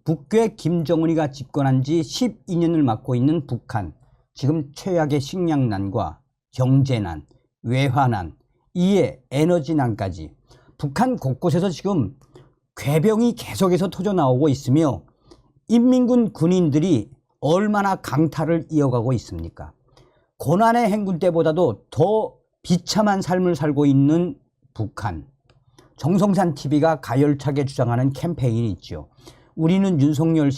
북괴 김정은이가 집권한 지 12년을 맡고 있는 북한, 지금 최악의 식량난과 경제난, 외화난, 이에 에너지난까지 북한 곳곳에서 지금 괴병이 계속해서 터져나오고 있으며 인민군 군인들이 얼마나 강탈을 이어가고 있습니까? 고난의 행군 때보다도 더 비참한 삶을 살고 있는 북한. 정성산 TV가 가열차게 주장하는 캠페인이 있죠. 우리는 윤석열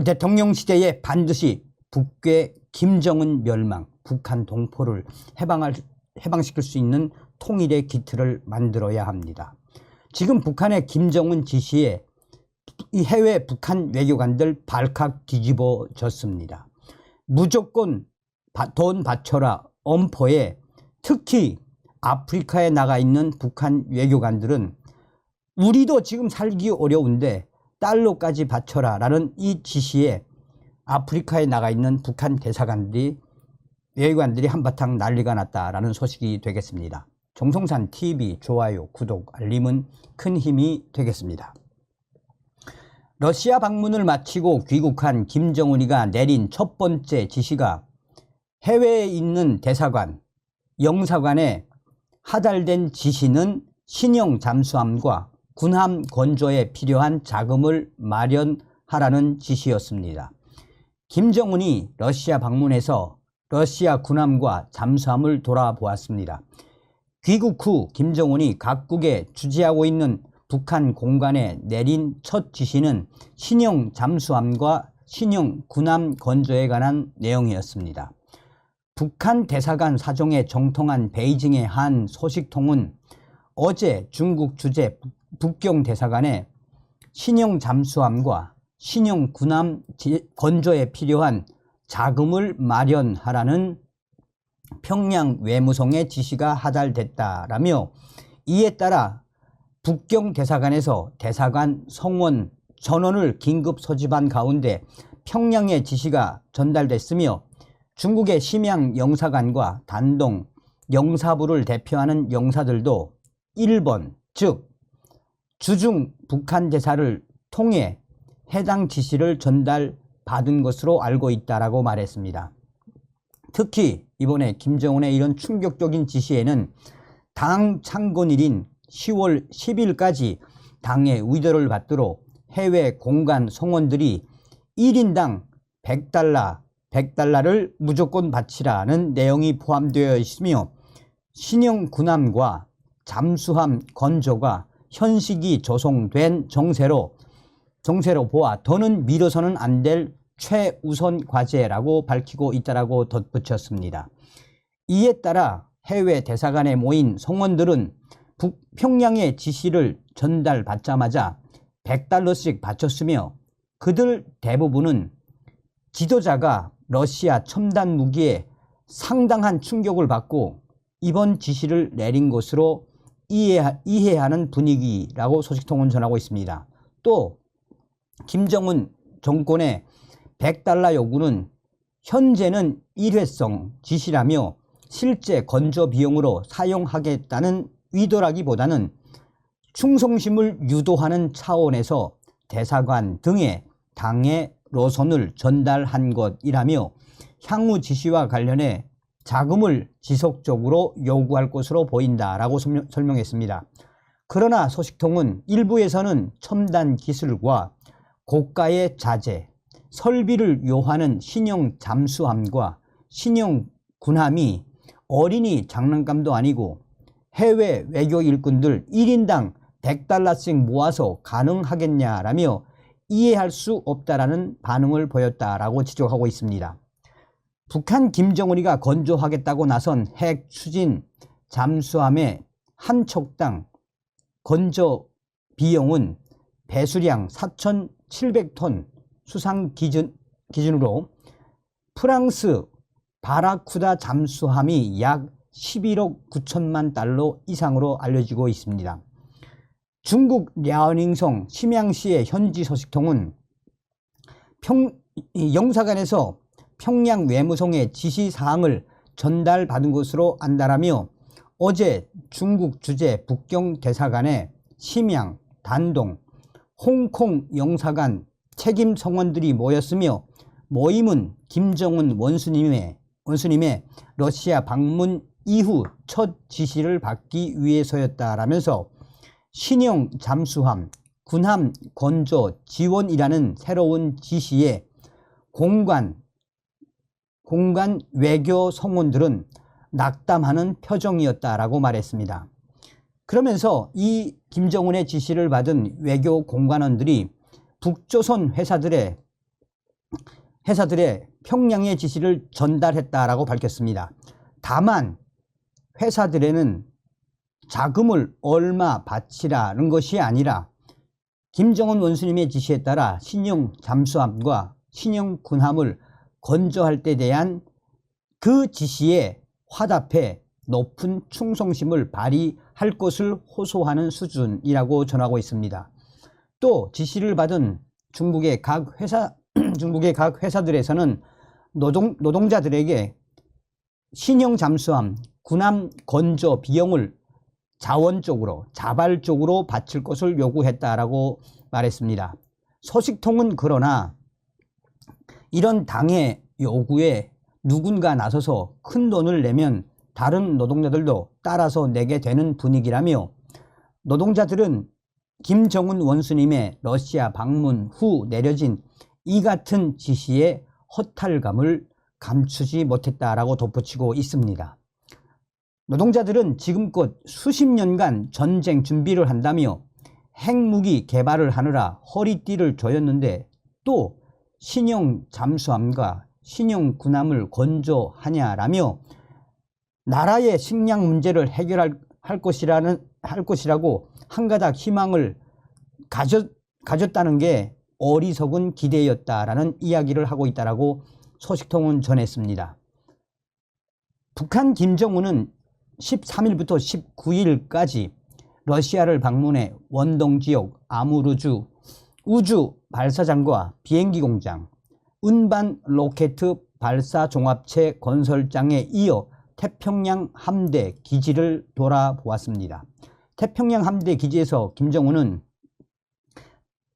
대통령 시대에 반드시 북괴 김정은 멸망, 북한 동포를 해방시킬 수 있는 통일의 기틀을 만들어야 합니다. 지금 북한의 김정은 지시에 이 해외 북한 외교관들 발칵 뒤집어졌습니다. 무조건 돈 바쳐라 엄포에, 특히 아프리카에 나가 있는 북한 외교관들은 우리도 지금 살기 어려운데 달러까지 바쳐라 라는 이 지시에 아프리카에 나가 있는 북한 외교관들이 한바탕 난리가 났다라는 소식이 되겠습니다. 정성산 TV 좋아요, 구독, 알림은 큰 힘이 되겠습니다. 러시아 방문을 마치고 귀국한 김정은이가 내린 첫 번째 지시가 해외에 있는 대사관, 영사관에 하달된 지시는 신형 잠수함과 군함 건조에 필요한 자금을 마련하라는 지시였습니다. 김정은이 러시아 방문해서 러시아 군함과 잠수함을 돌아보았습니다. 귀국 후 김정은이 각국에 주재하고 있는 북한 공관에 내린 첫 지시는 신형 잠수함과 신형 군함 건조에 관한 내용이었습니다. 북한 대사관 사정에 정통한 베이징의 한 소식통은 어제 중국 주재 북경 대사관에 신형 잠수함과 신형 군함 건조에 필요한 자금을 마련하라는 평양 외무성의 지시가 하달됐다라며, 이에 따라 북경 대사관에서 대사관 성원 전원을 긴급 소집한 가운데 평양의 지시가 전달됐으며, 중국의 심양 영사관과 단동 영사부를 대표하는 영사들도 일본, 즉 주중 북한 대사를 통해 해당 지시를 전달받은 것으로 알고 있다라고 말했습니다. 특히 이번에 김정은의 이런 충격적인 지시에는 당 창건일인 10월 10일까지 당의 위도를 받도록 해외 공관 성원들이 1인당 100달러를 무조건 바치라는 내용이 포함되어 있으며, 신형 군함과 잠수함 건조가 현식이 조성된 정세로 보아 더는 미뤄서는 안 될 최우선 과제라고 밝히고 있다라고 덧붙였습니다. 이에 따라 해외 대사관에 모인 성원들은 평양의 지시를 전달받자마자 100달러씩 바쳤으며, 그들 대부분은 지도자가 러시아 첨단 무기에 상당한 충격을 받고 이번 지시를 내린 것으로 이해하는 분위기라고 소식통은 전하고 있습니다. 또 김정은 정권의 100달러 요구는 현재는 일회성 지시라며 실제 건조 비용으로 사용하겠다는 의도라기보다는 충성심을 유도하는 차원에서 대사관 등의 당의 노선을 전달한 것이라며, 향후 지시와 관련해 자금을 지속적으로 요구할 것으로 보인다라고 설명했습니다. 그러나 소식통은 일부에서는 첨단 기술과 고가의 자재, 설비를 요하는 신형 잠수함과 신형 군함이 어린이 장난감도 아니고 해외 외교 일꾼들 1인당 100달러씩 모아서 가능하겠냐라며 이해할 수 없다라는 반응을 보였다라고 지적하고 있습니다. 북한 김정은이가 건조하겠다고 나선 핵 추진 잠수함의 한 척당 건조 비용은 배수량 4,700톤 수상 기준으로 프랑스 바라쿠다 잠수함이 약 11억 9천만 달러 이상으로 알려지고 있습니다. 중국 랴오닝성 심양시의 현지 소식통은 영사관에서 평양 외무성의 지시사항을 전달받은 것으로 안다라며, 어제 중국 주재 북경 대사관에 심양, 단동, 홍콩 영사관 책임 성원들이 모였으며 모임은 김정은 원수님의 러시아 방문 이후 첫 지시를 받기 위해서였다라면서 신형 잠수함, 군함 건조 지원이라는 새로운 지시에 공관 외교 성원들은 낙담하는 표정이었다라고 말했습니다. 그러면서 이 김정은의 지시를 받은 외교 공관원들이 북조선 회사들의 평양의 지시를 전달했다라고 밝혔습니다. 다만 회사들에는 자금을 얼마 바치라는 것이 아니라 김정은 원수님의 지시에 따라 신형 잠수함과 신형 군함을 건조할 때 대한 그 지시에 화답해 높은 충성심을 발휘할 것을 호소하는 수준이라고 전하고 있습니다. 또 지시를 받은 중국의 각 회사들에서는 노동자들에게 신형 잠수함, 군함 건조 비용을 자발적으로 바칠 것을 요구했다라고 말했습니다. 소식통은 그러나 이런 당의 요구에 누군가 나서서 큰 돈을 내면 다른 노동자들도 따라서 내게 되는 분위기라며 노동자들은 김정은 원수님의 러시아 방문 후 내려진 이 같은 지시에 허탈감을 감추지 못했다라고 덧붙이고 있습니다. 노동자들은 지금껏 수십 년간 전쟁 준비를 한다며 핵무기 개발을 하느라 허리띠를 조였는데 또 신형 잠수함과 신형 군함을 건조하냐라며 나라의 식량 문제를 해결할 것이라고 한가닥 희망을 가졌다는 게 어리석은 기대였다라는 이야기를 하고 있다라고 소식통은 전했습니다. 북한 김정은은 13일부터 19일까지 러시아를 방문해 원동지역 아무르주 우주 발사장과 비행기 공장, 운반 로켓 발사 종합체 건설장에 이어 태평양 함대 기지를 돌아보았습니다. 태평양 함대 기지에서 김정은은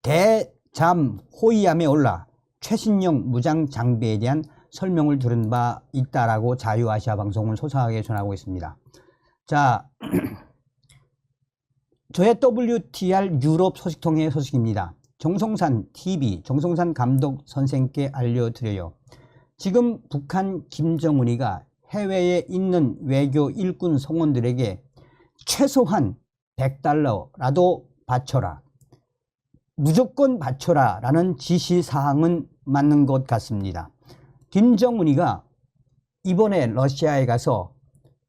대잠 호위함에 올라 최신형 무장 장비에 대한 설명을 들은 바 있다라고 자유아시아 방송은 소상하게 전하고 있습니다. 자, 저의 WTR 유럽 소식통의 소식입니다. 정성산 TV, 정성산 감독 선생께 알려드려요. 지금 북한 김정은이가 해외에 있는 외교 일꾼 성원들에게 최소한 $100라도 바쳐라, 무조건 바쳐라 라는 지시사항은 맞는 것 같습니다. 김정은이가 이번에 러시아에 가서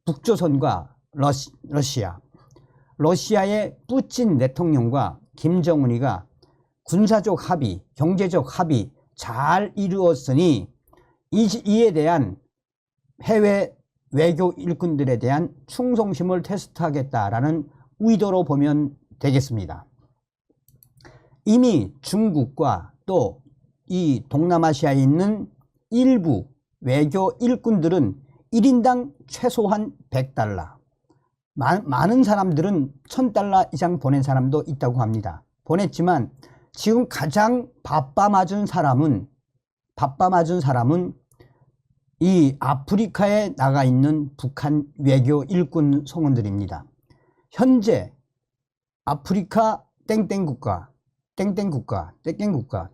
북조선과 러시아의 푸틴 대통령과 김정은이가 군사적 합의, 경제적 합의 잘 이루었으니 이에 대한 해외 외교 일꾼들에 대한 충성심을 테스트하겠다라는 의도로 보면 되겠습니다. 이미 중국과 또 이 동남아시아에 있는 일부 외교 일꾼들은 1인당 최소한 $100, 많은 사람들은 $1000 이상 보낸 사람도 있다고 합니다. 보냈지만 지금 가장 바빠맞은 사람은 이 아프리카에 나가 있는 북한 외교 일꾼 성원들입니다. 현재 아프리카 땡땡국가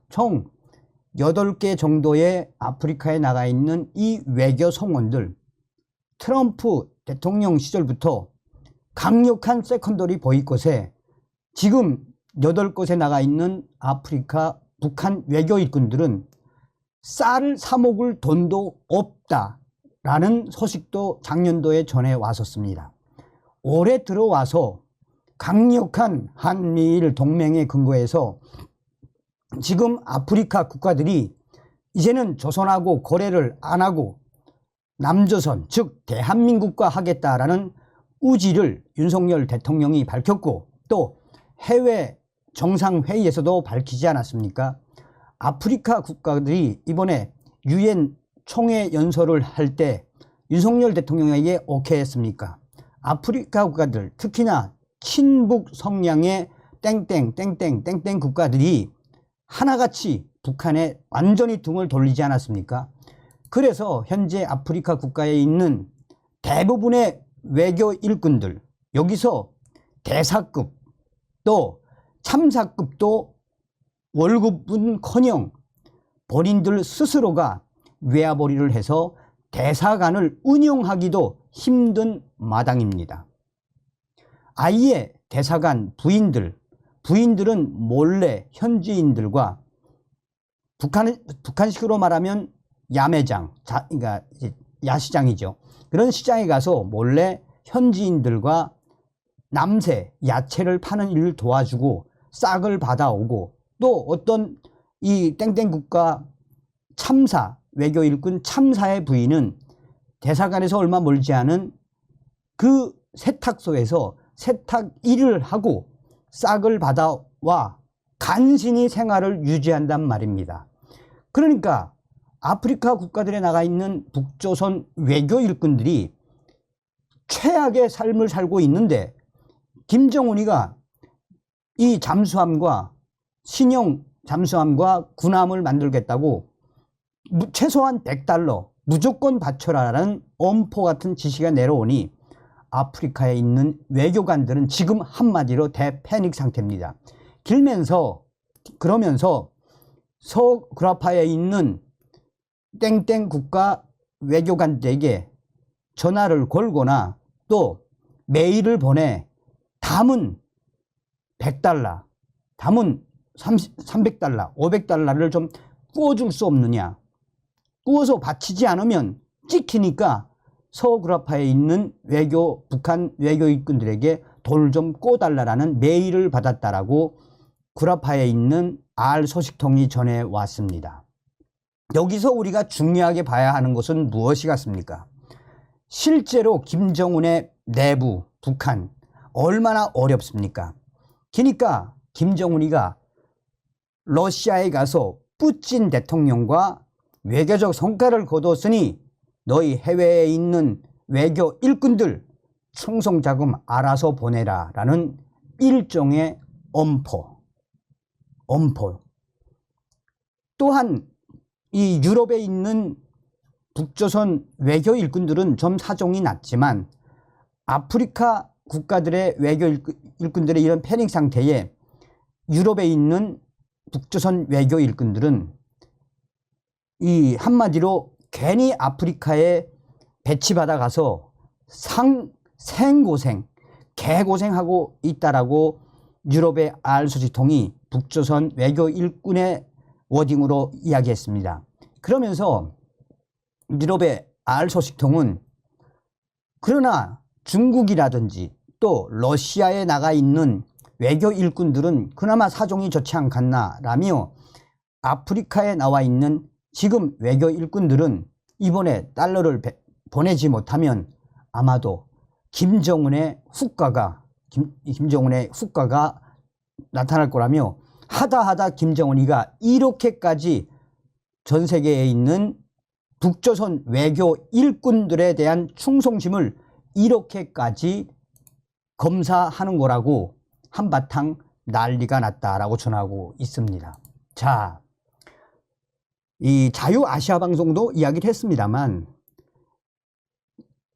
총 8개 정도의 아프리카에 나가 있는 이 외교 성원들, 트럼프 대통령 시절부터 강력한 세컨더리 보이콧에 지금 8곳에 나가 있는 아프리카 북한 외교 일꾼들은 쌀을 사 먹을 돈도 없다라는 소식도 작년도에 전해 왔었습니다. 올해 들어와서 강력한 한미일 동맹에 근거해서 지금 아프리카 국가들이 이제는 조선하고 거래를 안 하고 남조선, 즉 대한민국과 하겠다라는 의지를 윤석열 대통령이 밝혔고 또 해외 정상회의에서도 밝히지 않았습니까? 아프리카 국가들이 이번에 유엔 총회 연설을 할 때 윤석열 대통령에게 오케이 했습니까? 아프리카 국가들, 특히나 친북 성향의 땡땡 국가들이 하나같이 북한에 완전히 등을 돌리지 않았습니까? 그래서 현재 아프리카 국가에 있는 대부분의 외교 일꾼들, 여기서 대사급 또 참사급도 월급은커녕 본인들 스스로가 외화벌이를 해서 대사관을 운영하기도 힘든 마당입니다. 아예 대사관 부인들은 몰래 현지인들과 북한식으로 말하면 야매장, 그러니까 야시장이죠. 그런 시장에 가서 몰래 현지인들과 남새, 야채를 파는 일을 도와주고 싹을 받아오고, 또 어떤 이 땡땡 국가 참사, 외교 일꾼 참사의 부인은 대사관에서 얼마 멀지 않은 그 세탁소에서 세탁 일을 하고 싹을 받아와 간신히 생활을 유지한단 말입니다. 그러니까 아프리카 국가들에 나가 있는 북조선 외교 일꾼들이 최악의 삶을 살고 있는데, 김정은이가 이 잠수함과 신형 잠수함과 군함을 만들겠다고 최소한 $100 무조건 바쳐라라는 엄포 같은 지시가 내려오니 아프리카에 있는 외교관들은 지금 한마디로 대패닉 상태입니다. 그러면서 서그라파에 있는 땡땡 국가 외교관들에게 전화를 걸거나 또 메일을 보내 담은 $100, 담은 $300, $500를 좀 구워줄 수 없느냐. 구워서 바치지 않으면 찍히니까 서그라파에 있는 북한 외교 일꾼들에게 돈을 좀 꿔달라는 메일을 받았다라고 그라파에 있는 알 소식통이 전해왔습니다. 여기서 우리가 중요하게 봐야 하는 것은 무엇이 같습니까? 실제로 김정은의 내부 북한 얼마나 어렵습니까? 그러니까 김정은이가 러시아에 가서 푸틴 대통령과 외교적 성과를 거뒀으니 너희 해외에 있는 외교 일꾼들 충성자금 알아서 보내라 라는 일종의 엄포. 또한 이 유럽에 있는 북조선 외교 일꾼들은 좀 사정이 낮지만 아프리카 국가들의 외교 일꾼들의 이런 패닉 상태에 유럽에 있는 북조선 외교 일꾼들은 이 한마디로 괜히 아프리카에 배치받아 가서 생고생, 개고생하고 있다라고 유럽의 알 소식통이 북조선 외교 일꾼의 워딩으로 이야기했습니다. 그러면서 유럽의 알 소식통은 그러나 중국이라든지 또 러시아에 나가 있는 외교 일꾼들은 그나마 사정이 좋지 않겠나라며 아프리카에 나와 있는 지금 외교 일꾼들은 이번에 달러를 보내지 못하면 아마도 김정은의 후과가 나타날 거라며 하다 김정은이가 이렇게까지 전 세계에 있는 북조선 외교 일꾼들에 대한 충성심을 이렇게까지 검사하는 거라고 한바탕 난리가 났다라고 전하고 있습니다. 자, 이 자유아시아 방송도 이야기를 했습니다만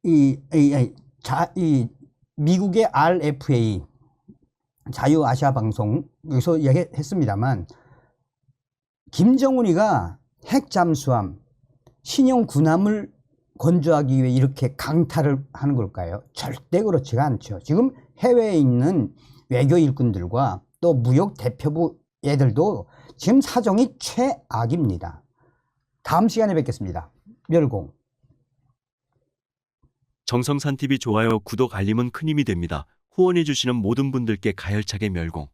이 미국의 RFA 자유아시아 방송에서 이야기했습니다만 김정은이가 핵잠수함 신형 군함을 건조하기 위해 이렇게 강탈을 하는 걸까요? 절대 그렇지가 않죠. 지금 해외에 있는 외교 일꾼들과 또 무역 대표부 애들도 지금 사정이 최악입니다. 다음 시간에 뵙겠습니다. 멸공. 정성산TV 좋아요, 구독, 알림은 큰 힘이 됩니다. 후원해주시는 모든 분들께 가열차게 멸공.